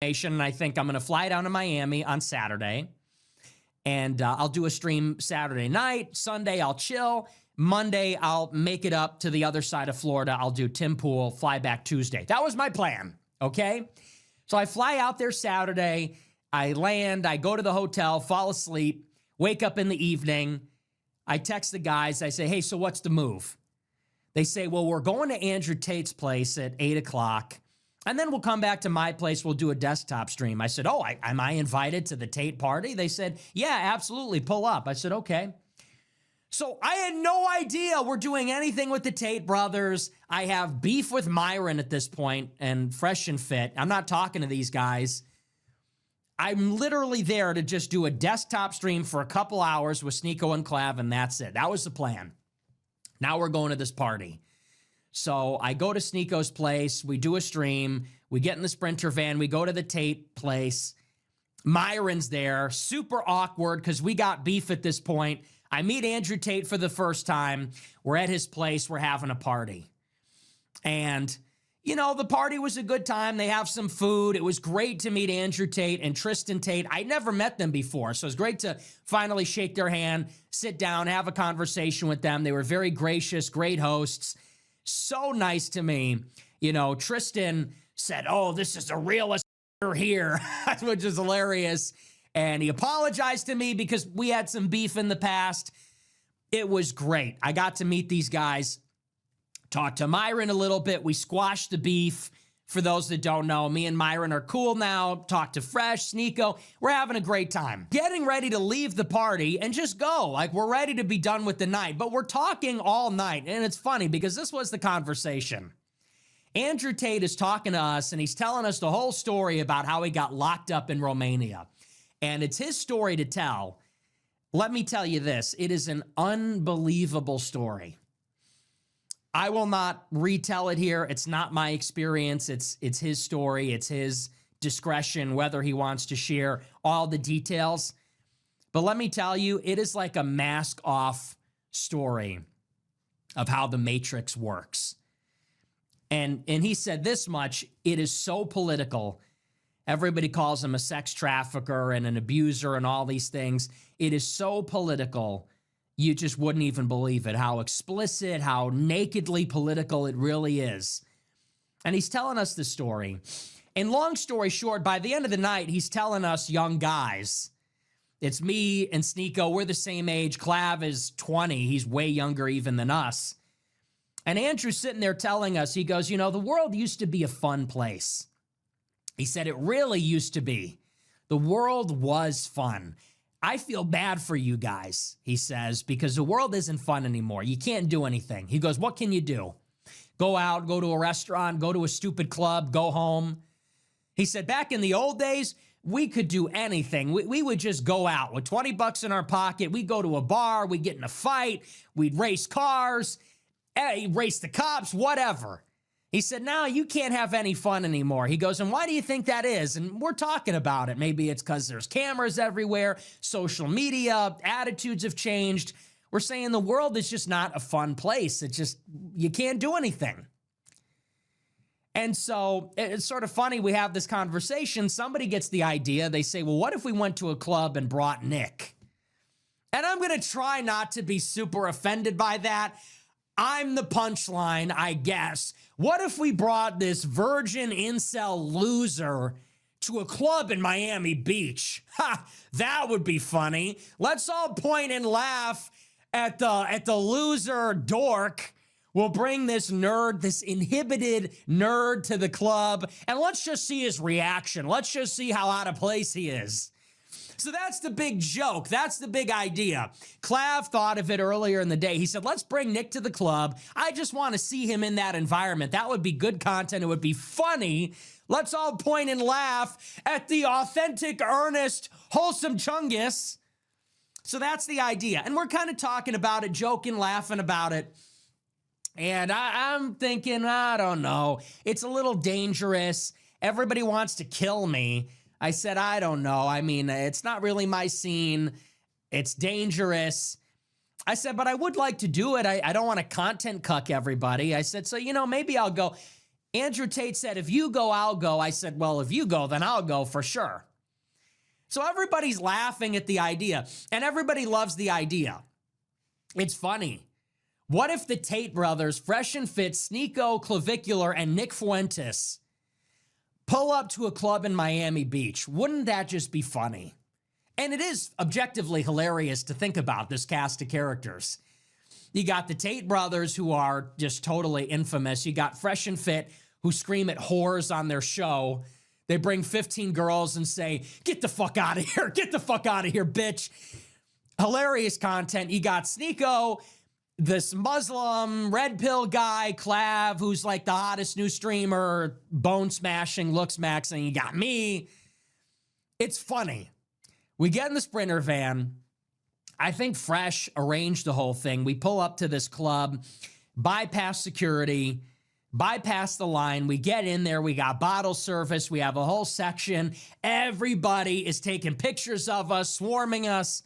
and I think I'm going to fly down to Miami on Saturday. And I'll do a stream Saturday night. Sunday, I'll chill. Monday, I'll make it up to the other side of Florida. I'll do Tim Pool, fly back Tuesday. That was my plan, okay? So I fly out there Saturday. I land. I go to the hotel, fall asleep, wake up in the evening. I text the guys. I say, hey, so what's the move? They say, well, we're going to Andrew Tate's place at 8 o'clock. And then we'll come back to my place. We'll do a desktop stream. I said, oh, am I invited to the Tate party? They said, yeah, absolutely. Pull up. I said, okay. So I had no idea we're doing anything with the Tate brothers. I have beef with Myron at this point and Fresh and Fit. I'm not talking to these guys. I'm literally there to just do a desktop stream for a couple hours with Sneako and Clav, and that's it. That was the plan. Now we're going to this party. So I go to Sneako's place. We do a stream. We get in the Sprinter van. We go to the Tate place. Myron's there. Super awkward because we got beef at this point. I meet Andrew Tate for the first time. We're at his place. We're having a party. And, you know, the party was a good time. They have some food. It was great to meet Andrew Tate and Tristan Tate. I never met them before, so it was great to finally shake their hand, sit down, have a conversation with them. They were very gracious, great hosts. So nice to me. You know, Tristan said, oh, this is the realest here, which is hilarious. And he apologized to me because we had some beef in the past. It was great. I got to meet these guys, talk to Myron a little bit. We squashed the beef. For those that don't know, me and Myron are cool now. Talk to Fresh, Sneako. We're having a great time. Getting ready to leave the party and just go. Like, we're ready to be done with the night. But we're talking all night. And it's funny because this was the conversation. Andrew Tate is talking to us, and he's telling us the whole story about how he got locked up in Romania. And it's his story to tell. Let me tell you this. It is an unbelievable story. I will not retell it here. It's not my experience. It's his story. It's his discretion whether he wants to share all the details. But let me tell you, it is like a mask-off story of how the Matrix works. And he said this much, it is so political. Everybody calls him a sex trafficker and an abuser and all these things. It is so political, you just wouldn't even believe it, how explicit, how nakedly political it really is. And he's telling us the story. And long story short, by the end of the night, he's telling us young guys, it's me and Sneako, we're the same age. Clav is 20. He's way younger even than us. And Andrew's sitting there telling us, he goes, you know, the world used to be a fun place. He said it really used to be. The world was fun. I feel bad for you guys, he says, because the world isn't fun anymore. You can't do anything. He goes, what can you do? Go out, go to a restaurant, go to a stupid club, go home. He said, back in the old days, we could do anything. We would just go out with 20 bucks in our pocket. We'd go to a bar. We'd get in a fight. We'd race cars, race the cops, whatever. He said, now you can't have any fun anymore. He goes, and why do you think that is? And we're talking about it. Maybe it's because there's cameras everywhere, social media, attitudes have changed. We're saying the world is just not a fun place. It's just, you can't do anything. And so it's sort of funny. We have this conversation. Somebody gets the idea. They say, well, what if we went to a club and brought Nick? And I'm going to try not to be super offended by that. I'm the punchline, I guess. What if we brought this virgin incel loser to a club in Miami Beach? Ha! That would be funny. Let's all point and laugh at the loser dork. We'll bring this nerd, this inhibited nerd to the club, and let's just see his reaction. Let's just see how out of place he is. So that's the big joke. That's the big idea. Clav thought of it earlier in the day. He said, let's bring Nick to the club. I just want to see him in that environment. That would be good content. It would be funny. Let's all point and laugh at the authentic, earnest, wholesome Chungus. So that's the idea. And we're kind of talking about it, joking, laughing about it. And I'm thinking, I don't know. It's a little dangerous. Everybody wants to kill me. I said, I don't know. I mean, it's not really my scene. It's dangerous. I said, but I would like to do it. I don't want to content cuck everybody. I said, so, you know, maybe I'll go. Andrew Tate said, if you go, I'll go. I said, well, if you go, then I'll go for sure. So everybody's laughing at the idea, and everybody loves the idea. It's funny. What if the Tate brothers, Fresh and Fit, Sneako Clavicular, and Nick Fuentes pull up to a club in Miami Beach? Wouldn't that just be funny? And it is objectively hilarious to think about this cast of characters. You got the Tate brothers, who are just totally infamous. You got Fresh and Fit, who scream at whores on their show. They bring 15 girls and say, get the fuck out of here. Get the fuck out of here, bitch. Hilarious content. You got Sneako, this Muslim red pill guy, Clav, who's like the hottest new streamer, bone smashing, look smashing. You got me. It's funny. We get in the Sprinter van. I think Fresh arranged the whole thing. We pull up to this club, bypass security, bypass the line. We get in there. We got bottle service. We have a whole section. Everybody is taking pictures of us, swarming us.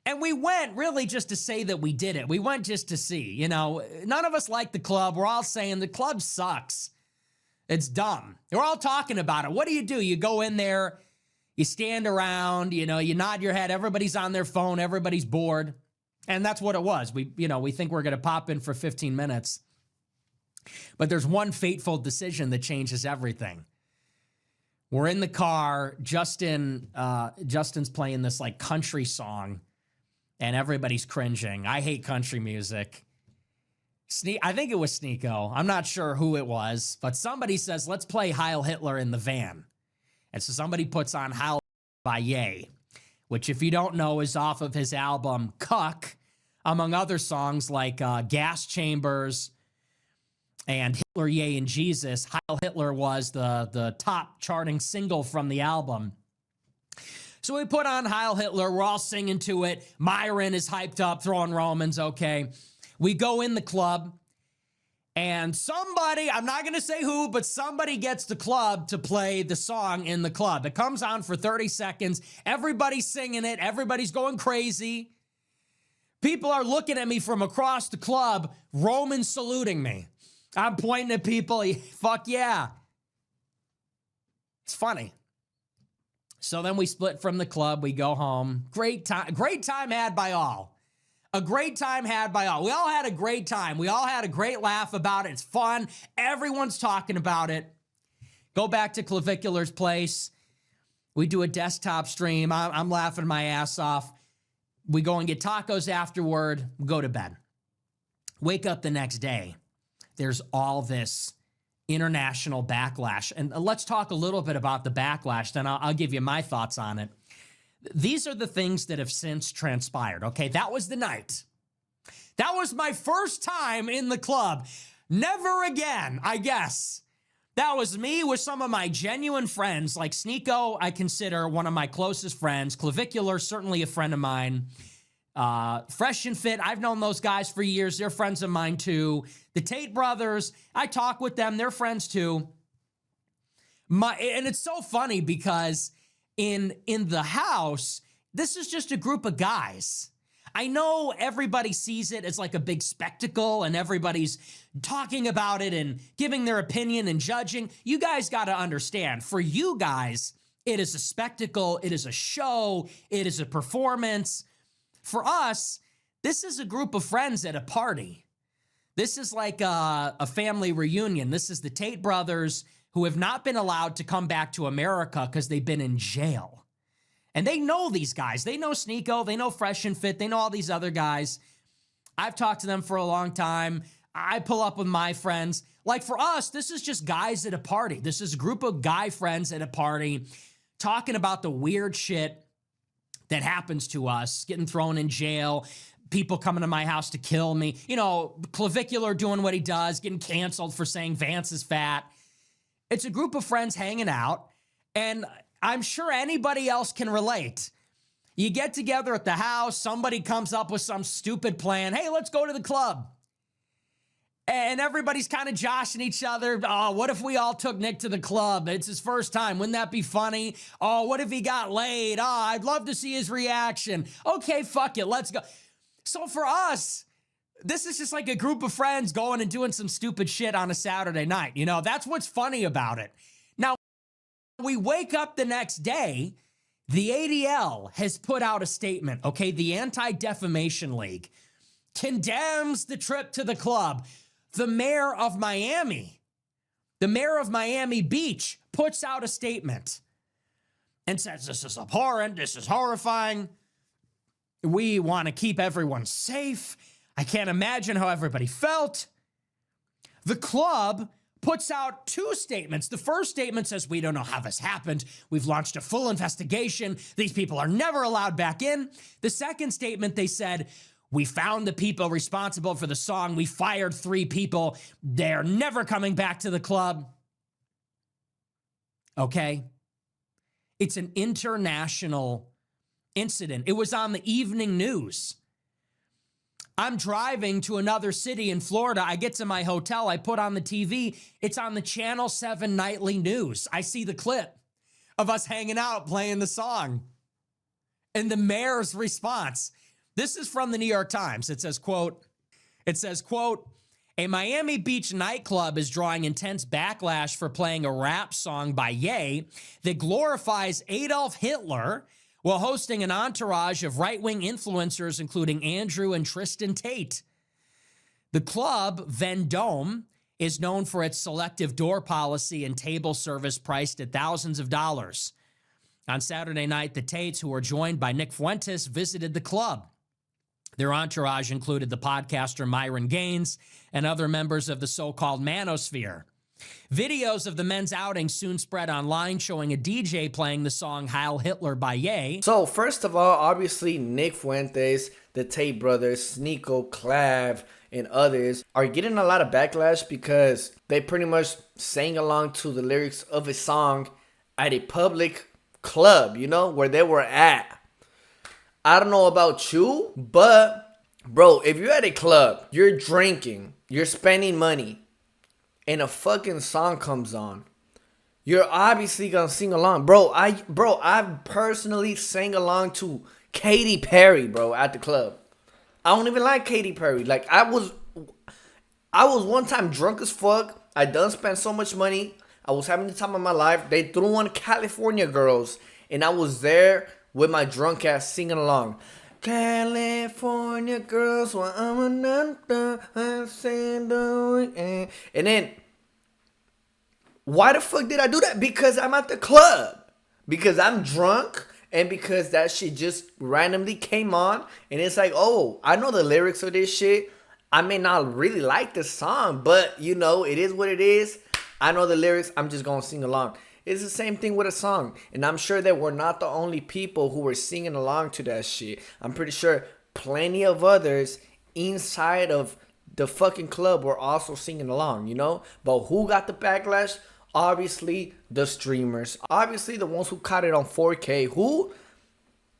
And we went really just to say that we did it. We went just to see. You know, none of us like the club. We're all saying the club sucks. It's dumb. We're all talking about it. What do? You go in there, you stand around, you know, you nod your head. Everybody's on their phone. Everybody's bored. And that's what it was. We think we're going to pop in for 15 minutes. But there's one fateful decision that changes everything. We're in the car. Justin's playing this like country song. And everybody's cringing. I hate country music. I think it was Sneako. I'm not sure who it was. But somebody says, let's play Heil Hitler in the van. And so somebody puts on Heil by Ye, which if you don't know is off of his album Cuck, among other songs like Gas Chambers and Hitler, Ye, and Jesus. Heil Hitler was the top charting single from the album. So we put on Heil Hitler. We're all singing to it. Myron is hyped up, throwing Romans. Okay. We go in the club, and somebody, I'm not going to say who, but somebody gets the club to play the song in the club. It comes on for 30 seconds. Everybody's singing it. Everybody's going crazy. People are looking at me from across the club, Roman saluting me. I'm pointing at people. Fuck yeah. It's funny. So then we split from the club. We go home. Great time had by all. A great time had by all. We all had a great time. We all had a great laugh about it. It's fun. Everyone's talking about it. Go back to Clavicular's place. We do a desktop stream. I'm laughing my ass off. We go and get tacos afterward. We go to bed. Wake up the next day. There's all this international backlash. And let's talk a little bit about the backlash, then I'll give you my thoughts on it. These are the things that have since transpired, okay? That was the night. That was my first time in the club. Never again, I guess. That was me with some of my genuine friends, like Sneako, I consider one of my closest friends. Clavicular, certainly a friend of mine. Fresh and Fit, I've known those guys for years. They're friends of mine too. The Tate brothers, I talk with them. They're friends too. And it's so funny because in the house, this is just a group of guys. I know everybody sees it as like a big spectacle and everybody's talking about it and giving their opinion and judging. You guys got to understand, for you guys, it is a spectacle. It is a show. It is a performance. For us, this is a group of friends at a party. This is like a family reunion. This is the Tate brothers who have not been allowed to come back to America because they've been in jail. And they know these guys. They know Sneako. They know Fresh and Fit. They know all these other guys. I've talked to them for a long time. I pull up with my friends. Like for us, this is just guys at a party. This is a group of guy friends at a party talking about the weird shit that happens to us, getting thrown in jail, people coming to my house to kill me, you know, Clavicular doing what he does, getting canceled for saying Vance is fat. It's a group of friends hanging out, and I'm sure anybody else can relate. You get together at the house, somebody comes up with some stupid plan. Hey, let's go to the club. And everybody's kind of joshing each other. Oh, what if we all took Nick to the club? It's his first time. Wouldn't that be funny? Oh, what if he got laid? Oh, I'd love to see his reaction. Okay, fuck it. Let's go. So for us, This is just like a group of friends going and doing some stupid shit on a Saturday night. You know, that's what's funny about it. Now, we wake up the next day, the ADL has put out a statement, okay? The Anti-Defamation League condemns the trip to the club. The mayor of Miami Beach, puts out a statement and says, this is abhorrent, this is horrifying. We want to keep everyone safe. I can't imagine how everybody felt. The club puts out two statements. The first statement says, we don't know how this happened. We've launched a full investigation. These people are never allowed back in. The second statement, they said, we found the people responsible for the song. We fired 3 people. They're never coming back to the club. Okay? It's an international incident. It was on the evening news. I'm driving to another city in Florida. I get to my hotel. I put on the TV. It's on the Channel 7 nightly news. I see the clip of us hanging out playing the song. And the mayor's response. This is from the New York Times. It says, quote, a Miami Beach nightclub is drawing intense backlash for playing a rap song by Ye that glorifies Adolf Hitler while hosting an entourage of right-wing influencers, including Andrew and Tristan Tate. The club, Vendôme, is known for its selective door policy and table service priced at thousands of dollars. On Saturday night, the Tates, who were joined by Nick Fuentes, visited the club. Their entourage included the podcaster Myron Gaines and other members of the so-called manosphere. Videos of the men's outing soon spread online, showing a DJ playing the song Heil Hitler by Ye. So, first of all, obviously, Nick Fuentes, the Tate brothers, Sneako, Clav, and others are getting a lot of backlash because they pretty much sang along to the lyrics of a song at a public club, you know, where they were at. I don't know about you, but, bro, if you're at a club, you're drinking, you're spending money, and a fucking song comes on, you're obviously gonna sing along. I've personally sang along to Katy Perry, bro, at the club. I don't even like Katy Perry. Like, I was one time drunk as fuck. I done spent so much money. I was having the time of my life. They threw on California Girls, and I was there with my drunk ass singing along. California Girls, well, I'm and then, why the fuck did I do that? Because I'm at the club. Because I'm drunk. And because that shit just randomly came on. And it's like, oh, I know the lyrics of this shit. I may not really like the song, but, you know, it is what it is. I know the lyrics. I'm just going to sing along. It's the same thing with a song. And I'm sure that we're not the only people who were singing along to that shit. I'm pretty sure plenty of others inside of the fucking club were also singing along, you know? But who got the backlash? Obviously, the streamers. Obviously, the ones who caught it on 4K. Who?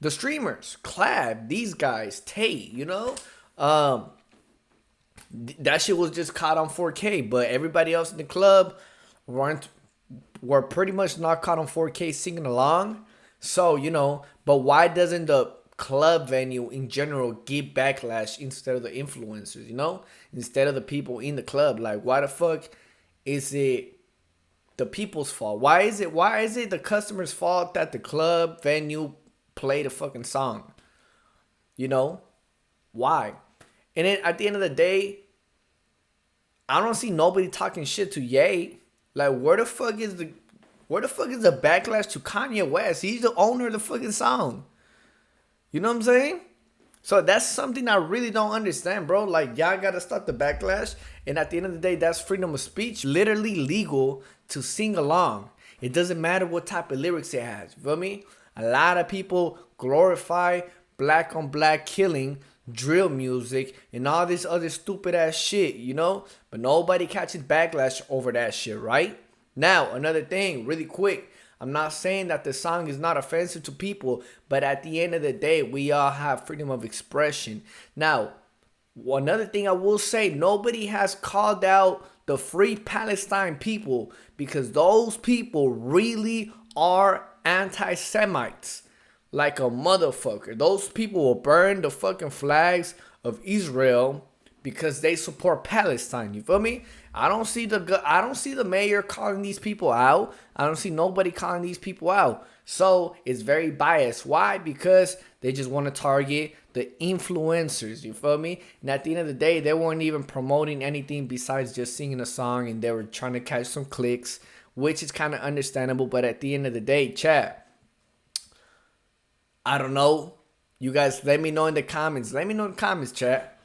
The streamers. Clav, these guys, Tate, you know? That shit was just caught on 4K. But everybody else in the club were pretty much not caught on 4K singing along. So, you know, but why doesn't the club venue in general get backlash instead of the influencers, you know? Instead of the people in the club. Like, why the fuck is it the people's fault? Why is it the customer's fault that the club venue played a fucking song? You know? Why? And then at the end of the day, I don't see nobody talking shit to Ye. Like, where the fuck is the backlash to Kanye West? He's the owner of the fucking song. You know what I'm saying? So that's something I really don't understand, bro. Like, y'all gotta stop the backlash. And at the end of the day, that's freedom of speech. Literally legal to sing along. It doesn't matter what type of lyrics it has. You feel me? A lot of people glorify black on black killing, drill music, and all this other stupid ass shit, you know? But nobody catches backlash over that shit, right? Now, another thing, really quick. I'm not saying that the song is not offensive to people, but at the end of the day, we all have freedom of expression. Now, another thing I will say, nobody has called out the Free Palestine people because those people really are anti-Semites like a motherfucker. Those people will burn the fucking flags of Israel because they support Palestine. You feel me? I don't see the mayor calling these people out. I don't see nobody calling these people out. So it's very biased. Why? Because they just want to target the influencers. You feel me? And at the end of the day, they weren't even promoting anything besides just singing a song, and they were trying to catch some clicks, which is kind of understandable. But at the end of the day, chat, I don't know. You guys, let me know in the comments. Let me know in the comments, chat.